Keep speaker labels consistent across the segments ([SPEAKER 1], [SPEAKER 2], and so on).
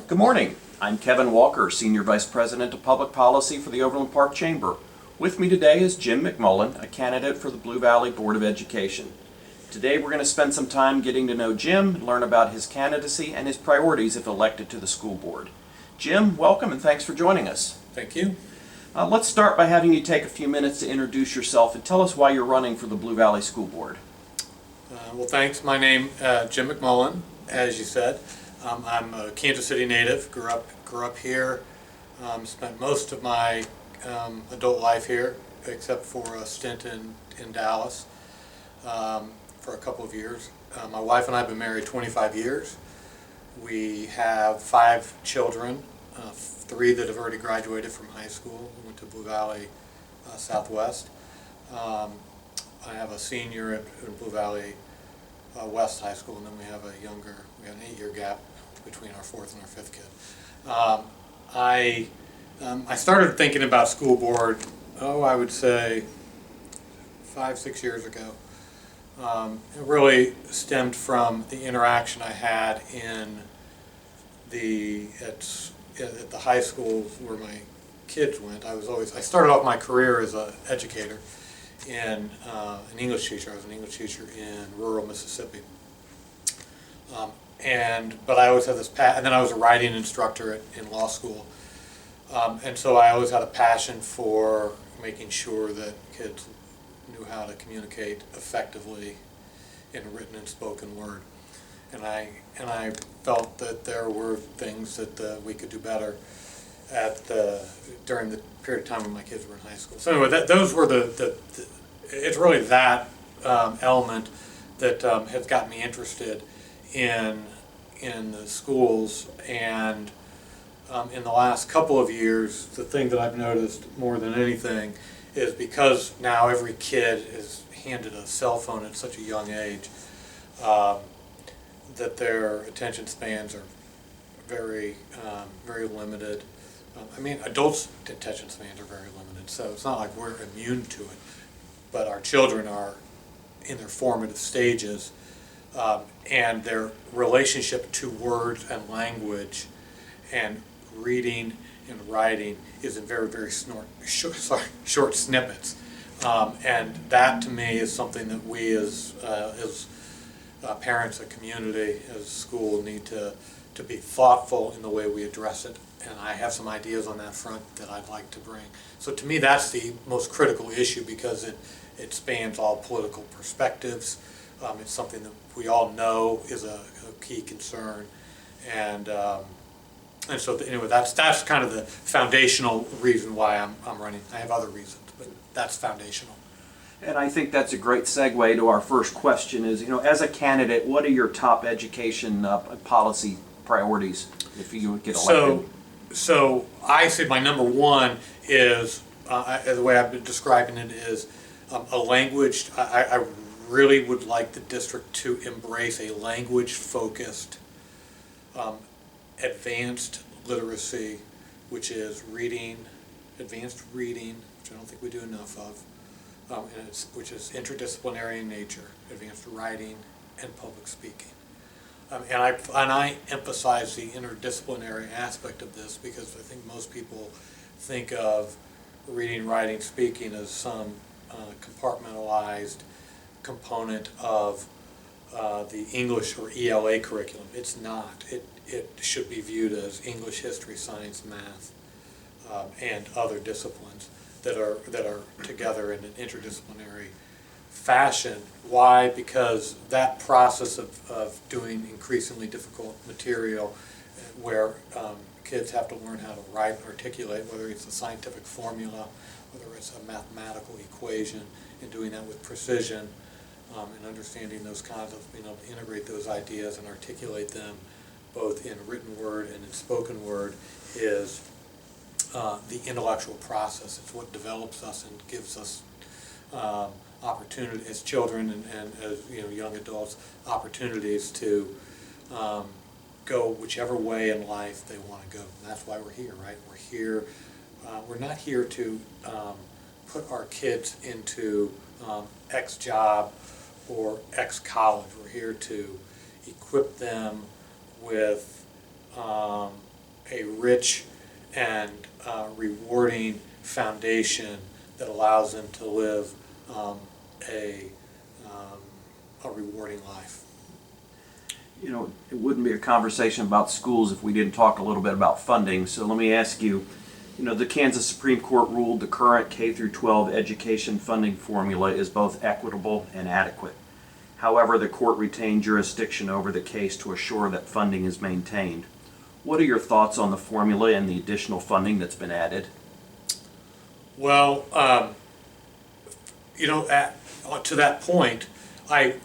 [SPEAKER 1] Good morning. I'm Kevin Walker, Senior Vice President of Public Policy for the Overland Park Chamber. With me today is Jim McMullen, a candidate for the Blue Valley Board of Education. Today we're going to spend some time getting to know Jim and learn about his candidacy and his priorities if elected to the school board. Jim, welcome and thanks for joining us.
[SPEAKER 2] Thank you.
[SPEAKER 1] Let's start by having you take a few minutes to introduce yourself and tell us why you're running for the Blue Valley School Board.
[SPEAKER 2] Well, thanks. My name Jim McMullen, as you said. I'm a Kansas City native. Grew up here. Spent most of my adult life here, except for a stint in Dallas for a couple of years. My wife and I have been married 25 years. We have 5 children, 3 that have already graduated from high school. We went to Blue Valley Southwest. I have a senior at Blue Valley West High School, and then we have an 8-year gap between our 4th and our 5th kid. I started thinking about school board, I would say 5-6 years ago. It really stemmed from the interaction I had at the high schools where my kids went. I started off my career as an educator and an English teacher. I was an English teacher in rural Mississippi. But I always had this and then I was a writing instructor in law school. And so I always had a passion for making sure that kids knew how to communicate effectively in written and spoken word. And I felt that there were things that we could do better during the period of time when my kids were in high school. So anyway, those were it's really that element that has got me interested in the schools. And in the last couple of years, the thing that I've noticed more than anything is because now every kid is handed a cell phone at such a young age, that their attention spans are very limited. Adults' attention spans are very limited, so it's not like we're immune to it. But our children are in their formative stages, and their relationship to words and language and reading and writing is in very short snippets. And that to me is something that we as parents, a community, as a school need to be thoughtful in the way we address it. And I have some ideas on that front that I'd like to bring. So to me that's the most critical issue because it spans all political perspectives. It's something that we all know is a key concern. And so anyway, that's kind of the foundational reason why I'm running. I have other reasons, but that's foundational.
[SPEAKER 1] And I think that's a great segue to our first question is, as a candidate, what are your top education policy priorities if you get elected?
[SPEAKER 2] So I say my number one is, the way I've been describing it is a language. I really would like the district to embrace a language-focused advanced literacy, which is advanced reading, which I don't think we do enough of, which is interdisciplinary in nature, advanced writing, and public speaking. And I emphasize the interdisciplinary aspect of this because I think most people think of reading, writing, speaking as some compartmentalized component of the English or ELA curriculum. It's not. It should be viewed as English, history, science, math, and other disciplines that are together in an interdisciplinary fashion. Why? Because that process of doing increasingly difficult material where kids have to learn how to write and articulate, whether it's a scientific formula, whether it's a mathematical equation, and doing that with precision, and understanding those concepts, being able to integrate those ideas and articulate them both in written word and in spoken word is the intellectual process. It's what develops us and gives us opportunity as children and as young adults, opportunities to go whichever way in life they want to go. And that's why we're here, right? We're here. We're not here to put our kids into X job or X college. We're here to equip them with a rich and rewarding foundation that allows them to live a rewarding life.
[SPEAKER 1] You know, it wouldn't be a conversation about schools if we didn't talk a little bit about funding. So let me ask you, the Kansas Supreme Court ruled the current K through 12 education funding formula is both equitable and adequate. However, the court retained jurisdiction over the case to assure that funding is maintained. What are your thoughts on the formula and the additional funding that's been added?
[SPEAKER 2] Well, to that point, I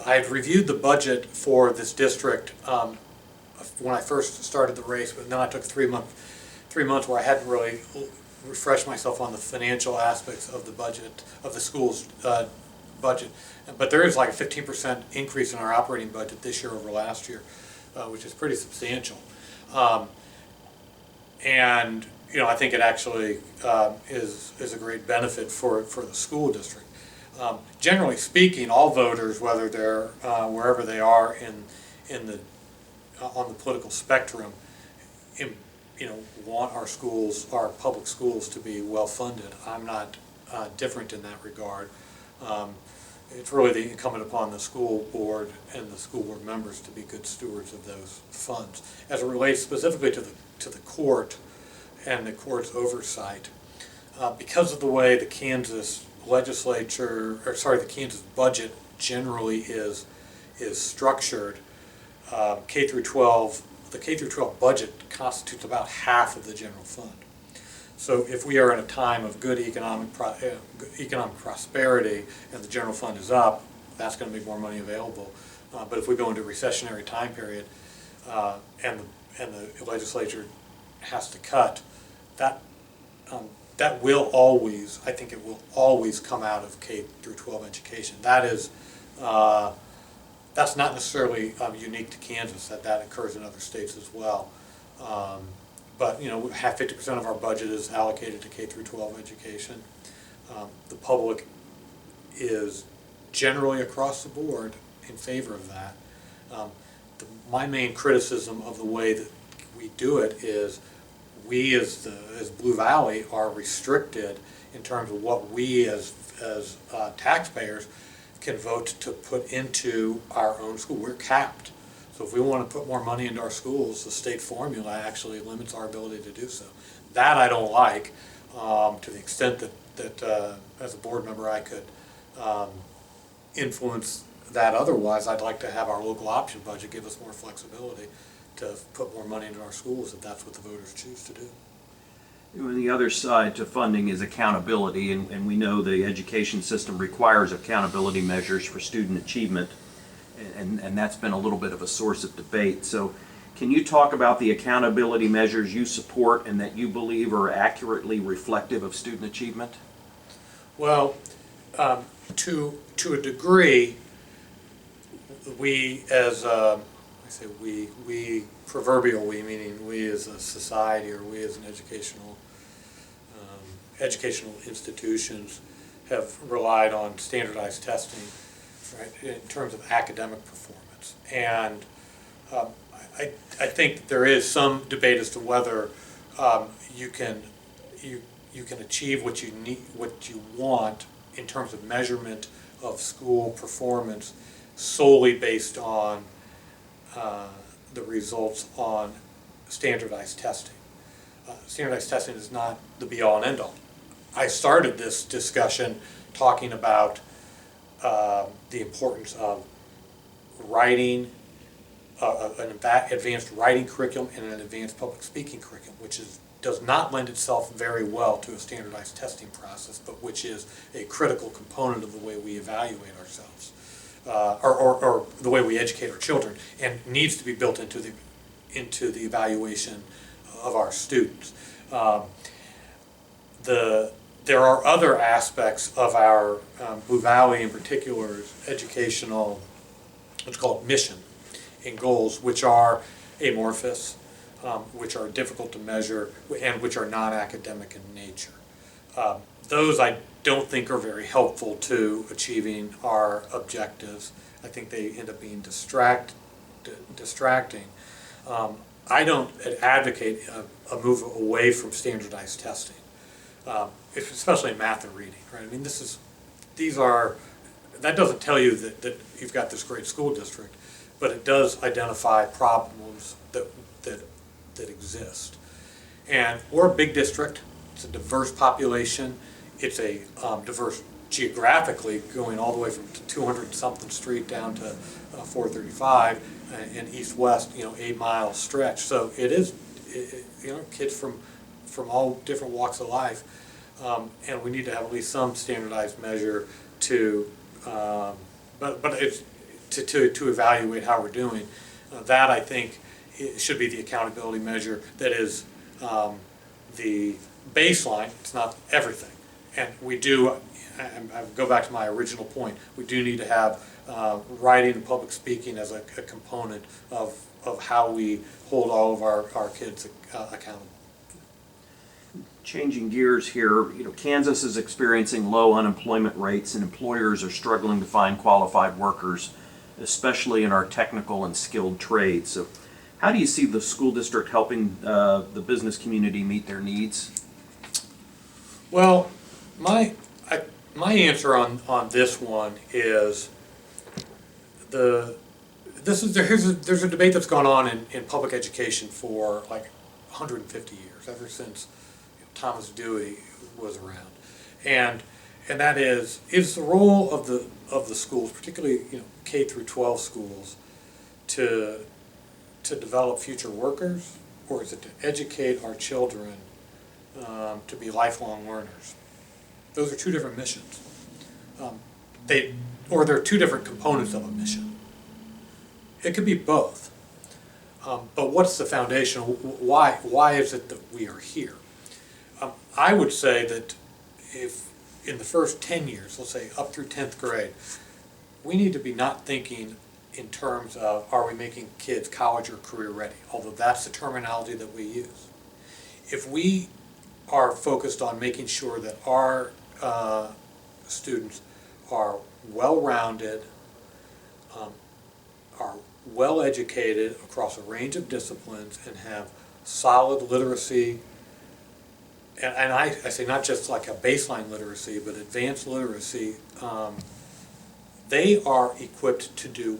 [SPEAKER 2] had reviewed the budget for this district when I first started the race, but then I took 3 months where I hadn't really refreshed myself on the financial aspects of the budget, of the school's budget. But there is like a 15% increase in our operating budget this year over last year, which is pretty substantial. And I think it actually is a great benefit for the school district. Generally speaking, all voters, whether they're wherever they are on the political spectrum, want our public schools to be well funded. I'm not different in that regard. It's really incumbent upon the school board and the school board members to be good stewards of those funds. As it relates specifically to the court and the court's oversight, because of the way the Kansas Kansas budget generally is structured, the K through 12 budget constitutes about half of the general fund. So if we are in a time of good economic prosperity and the general fund is up, that's going to be more money available. But if we go into a recessionary time period and the legislature has to cut, that will always, I think it will always come out of K through 12 education. That is, that's not necessarily unique to Kansas. That occurs in other states as well. But 50% of our budget is allocated to K through 12 education. The public is generally across the board in favor of that. My main criticism of the way that we do it is we as Blue Valley are restricted in terms of what we as taxpayers can vote to put into our own school. We're capped. So if we want to put more money into our schools, the state formula actually limits our ability to do so. That I don't like, to the extent that as a board member I could influence that otherwise. I'd like to have our local option budget give us more flexibility to put more money into our schools if that's what the voters choose to do.
[SPEAKER 1] And the other side to funding is accountability, and we know the education system requires accountability measures for student achievement, and that's been a little bit of a source of debate. So can you talk about the accountability measures you support and that you believe are accurately reflective of student achievement?
[SPEAKER 2] Well, to a degree, we as we proverbial we, meaning we as a society or we as an educational institutions, have relied on standardized testing, right, in terms of academic performance. And I think that there is some debate as to whether you can achieve what you need, what you want in terms of measurement of school performance solely based on the results on standardized testing. Standardized testing is not the be-all and end-all. I started this discussion talking about the importance of writing, an advanced writing curriculum and an advanced public speaking curriculum, which does not lend itself very well to a standardized testing process, but which is a critical component of the way we evaluate ourselves, or the way we educate our children, and needs to be built into the evaluation of our students. There are other aspects of our Blue Valley, in particular's educational, what's called mission and goals, which are amorphous, which are difficult to measure, and which are non-academic in nature. Those I don't think are very helpful to achieving our objectives. I think they end up being distracting. I don't advocate a move away from standardized testing, especially in math and reading, right? I mean, that doesn't tell you that you've got this great school district, but it does identify problems that exist. And we're a big district. It's a diverse population. It's a diverse geographically, going all the way from 200-something street down to 435 and east-west, 8-mile stretch. So it is, kids from all different walks of life, and we need to have at least some standardized measure to, but it's to evaluate how we're doing. That, I think, it should be the accountability measure that is the baseline. It's not everything. And we do, I go back to my original point, we do need to have writing and public speaking as a component of how we hold all of our kids accountable.
[SPEAKER 1] Changing gears here, Kansas is experiencing low unemployment rates and employers are struggling to find qualified workers, especially in our technical and skilled trades. So how do you see the school district helping the business community meet their needs?
[SPEAKER 2] Well, my answer on this one is there's a debate that's gone on in public education for like 150 years, ever since Thomas Dewey was around, and that is the role of the schools, particularly K through 12 schools, to develop future workers, or is it to educate our children to be lifelong learners? Those are two different missions. They're two different components of a mission. It could be both. But what's the foundation? Why is it that we are here? I would say that if in the first 10 years, let's say up through 10th grade, we need to be not thinking in terms of are we making kids college or career ready, although that's the terminology that we use. If we are focused on making sure that our students are well-rounded, are well-educated across a range of disciplines, and have solid literacy, and I say not just like a baseline literacy, but advanced literacy, they are equipped to do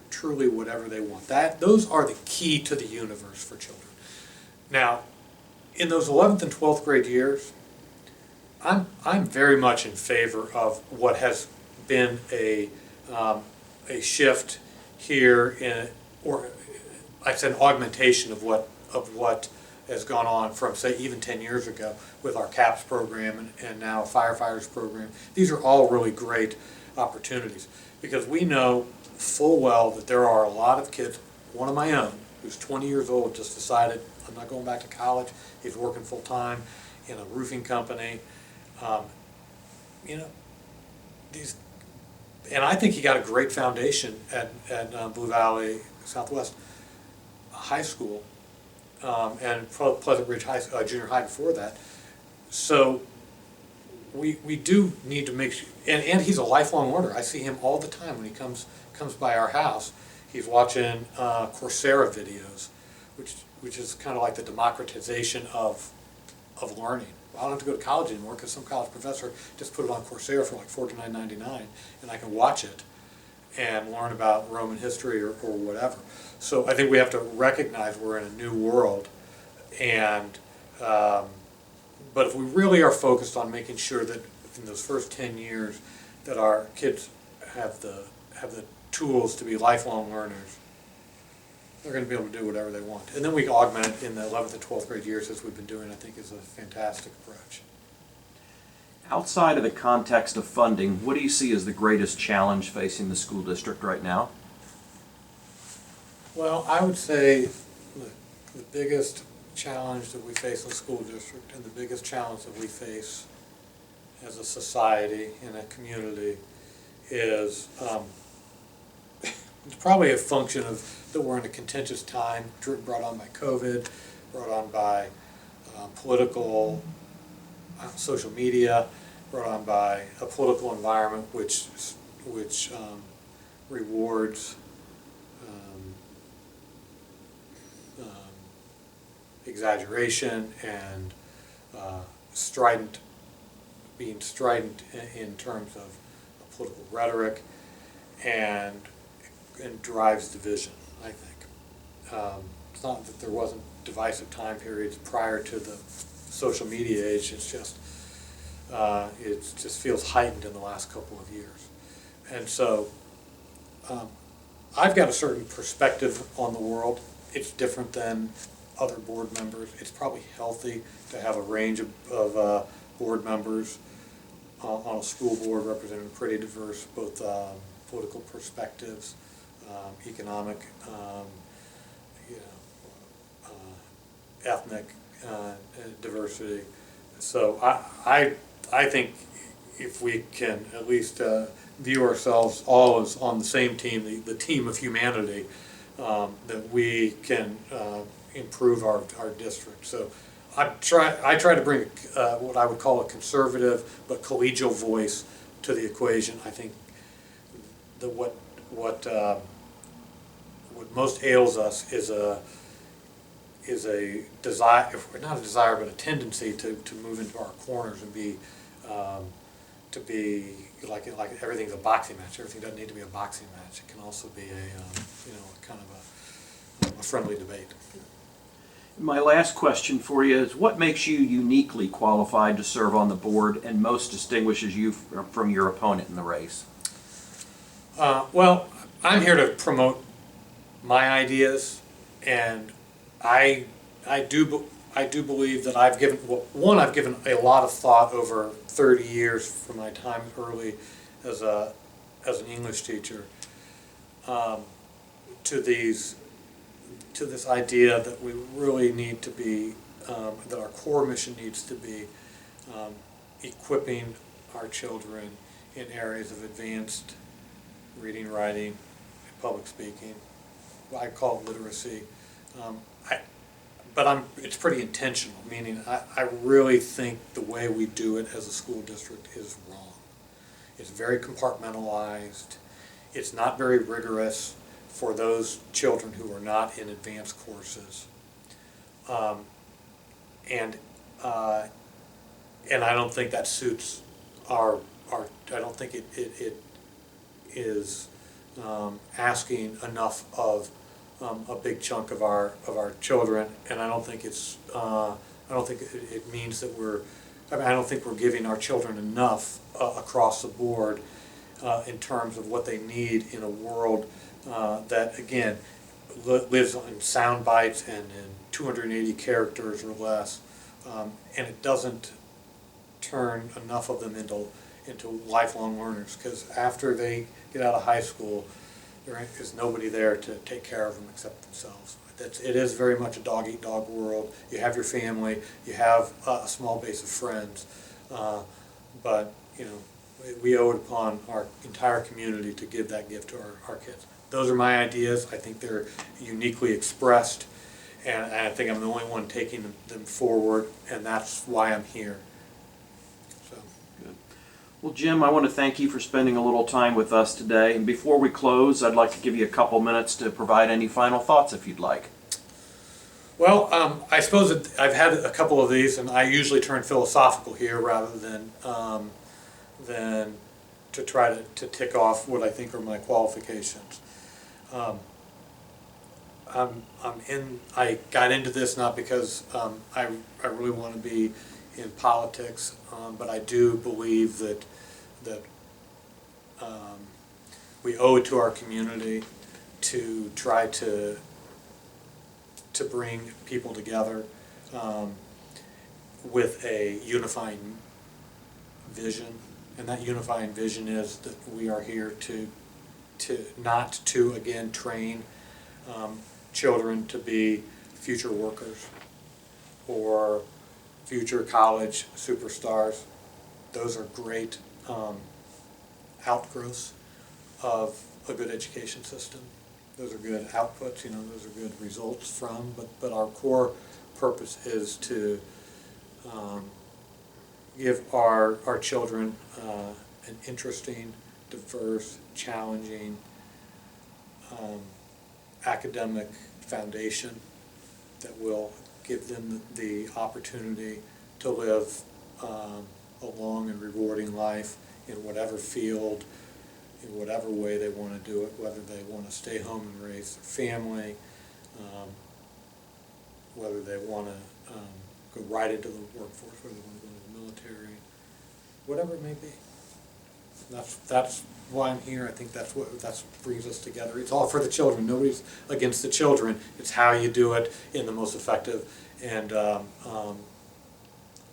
[SPEAKER 2] truly whatever they want. Those are the key to the universe for children. Now, in those 11th and 12th grade years, I'm very much in favor of what has been a shift here or I'd say an augmentation of what has gone on from, say, even 10 years ago with our CAPS program and now a firefighters program. These are all really great opportunities because we know full well that there are a lot of kids, one of my own, who's 20 years old, just decided, I'm not going back to college. He's working full-time in a roofing company. And I think he got a great foundation at Blue Valley Southwest High School and Pleasant Ridge Junior High before that. So we do need to make sure, and he's a lifelong learner. I see him all the time when he comes by our house. He's watching Coursera videos, which is kind of like the democratization of learning. I don't have to go to college anymore because some college professor just put it on Coursera for like $49.99, and I can watch it and learn about Roman history or whatever. So I think we have to recognize we're in a new world, and but if we really are focused on making sure that in those first 10 years that our kids have the tools to be lifelong learners, they're going to be able to do whatever they want. And then we augment it in the 11th and 12th grade years as we've been doing, I think is a fantastic approach.
[SPEAKER 1] Outside of the context of funding, what do you see as the greatest challenge facing the school district right now?
[SPEAKER 2] Well, I would say the biggest challenge that we face in the school district and the biggest challenge that we face as a society and a community is it's probably a function of that we're in a contentious time brought on by COVID, brought on by political, social media, brought on by a political environment which rewards exaggeration and strident, being strident in terms of political rhetoric, and drives division, I think. It's not that there wasn't divisive time periods prior to the social media age, it's just it just feels heightened in the last couple of years. And so I've got a certain perspective on the world. It's different than other board members. It's probably healthy to have a range of board members on a school board representing pretty diverse both political perspectives, economic, ethnic diversity. So I think if we can at least view ourselves all as on the same team, the team of humanity, that we can improve our district. So I try to bring what I would call a conservative but collegial voice to the equation. I think that what most ails us is a desire, if not a desire, but a tendency to move into our corners and be to be like everything's a boxing match. Everything doesn't need to be a boxing match. It can also be a kind of a friendly debate.
[SPEAKER 1] My last question for you is, what makes you uniquely qualified to serve on the board and most distinguishes you from your opponent in the race?
[SPEAKER 2] Well, I'm here to promote my ideas, and I do believe that I've given, well, one, I've given a lot of thought over 30 years from my time early as an English teacher to this idea that we really need to be, that our core mission needs to be equipping our children in areas of advanced reading, writing, and public speaking. I call it literacy. But it's pretty intentional, meaning I really think the way we do it as a school district is wrong. It's very compartmentalized. It's not very rigorous for those children who are not in advanced courses. And I don't think that suits I don't think it is asking enough of a big chunk of our children, and I don't think it means that I don't think we're giving our children enough across the board in terms of what they need in a world that, again, lives in sound bites and in 280 characters or less, and it doesn't turn enough of them into lifelong learners, because after they get out of high school, there is nobody there to take care of them except themselves. It is very much a dog-eat-dog world. You have your family, you have a small base of friends, but we owe it upon our entire community to give that gift to our kids. Those are my ideas. I think they're uniquely expressed, and I think I'm the only one taking them forward, and that's why I'm here. So.
[SPEAKER 1] Good. Well, Jim, I want to thank you for spending a little time with us today. And before we close, I'd like to give you a couple minutes to provide any final thoughts if you'd like.
[SPEAKER 2] Well, I suppose that I've had a couple of these, and I usually turn philosophical here rather than to try to tick off what I think are my qualifications. I got into this not because I really want to be in politics, but I do believe that we owe it to our community to try to bring people together with a unifying vision, and that unifying vision is that we are here to not to again train children to be future workers or future college superstars. Those are great outgrowths of a good education system. Those are good outputs, those are good results from, but our core purpose is to give our children an interesting, diverse, challenging academic foundation that will give them the opportunity to live a long and rewarding life in whatever field, in whatever way they want to do it, whether they want to stay home and raise their family, whether they want to go right into the workforce, whether they want to go into the military, whatever it may be. That's why I'm here. I think that's what brings us together. It's all for the children. Nobody's against the children. It's how you do it in the most effective and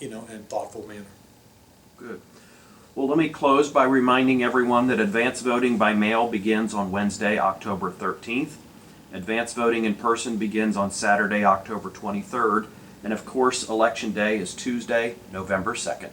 [SPEAKER 2] and thoughtful manner.
[SPEAKER 1] Good. Well, let me close by reminding everyone that advance voting by mail begins on Wednesday, October 13th. Advance voting in person begins on Saturday, October 23rd. And of course, Election Day is Tuesday, November 2nd.